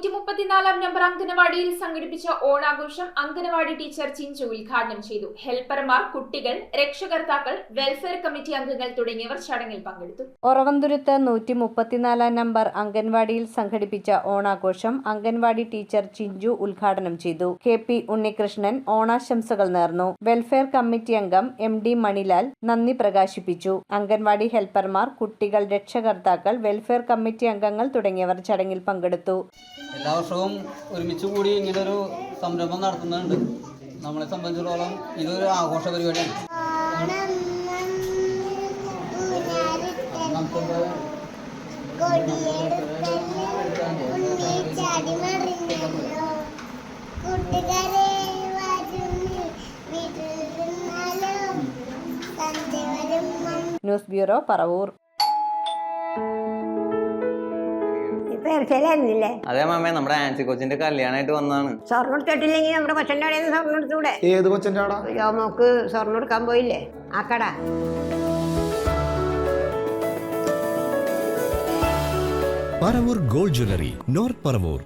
134 number അംഗനവാടിയിൽ സംഘടിപ്പിച്ച ഓണാഘോഷം anganwadi teacher Chinchu ഉദ്ഘാടനം ചെയ്തു. ഹെൽപ്പർമാർ, കുട്ടികൾ, രക്ഷകർത്താക്കൾ, വെൽഫെയർ കമ്മിറ്റി അംഗങ്ങൾ തുടങ്ങിയവർ ചടങ്ങിൽ പങ്കെടുത്തു. ഒറവന്തുരുത്ത് 134 നമ്പർ അംഗൻവാടിയിൽ സംഘടിപ്പിച്ച ഓണാഘോഷം അംഗൻവാടി ടീച്ചർ ചിഞ്ചു ഉദ്ഘാടനം ചെയ്തു. KP ഉണ്ണികൃഷ്ണൻ ഓണാശംസകൾ നേർന്നു. വെൽഫെയർ കമ്മിറ്റി അംഗം MD മണിലാൽ നന്ദി പ്രകാശിപ്പിച്ചു. അംഗൻവാടി ഹെൽപ്പർമാർ, കുട്ടികൾ, രക്ഷകർത്താക്കൾ, വെൽഫെയർ കമ്മിറ്റി അംഗങ്ങൾ തുടങ്ങിയവർ ചടങ്ങിൽ പങ്കെടുത്തു. എല്ലാ വർഷവും ഒരുമിച്ച് കൂടി ഇങ്ങനൊരു സംരംഭം നടത്തുന്നുണ്ട്. നമ്മളെ സംബന്ധിച്ചിടത്തോളം ഇതൊരു ആഘോഷ പരിപാടിയാണ്. News bureau, Paravur. അതെ മാമേ, നമ്മുടെ ആൻസി കൊച്ചിന്റെ കല്യാണമായിട്ട് വന്നാണ്. സ്വർണ്ണം എടുത്തിട്ടില്ലെങ്കിൽ നമ്മുടെ കൊച്ചന്റെ അവിടെ സ്വർണ്ണം എടുത്തൂടെ? ഏത് കൊച്ചന്റെ ആടാ? മോക്ക് സ്വർണ്ണം എടുക്കാൻ പോയില്ലേ ആ കട? Paravur gold jewellery, north Paravur.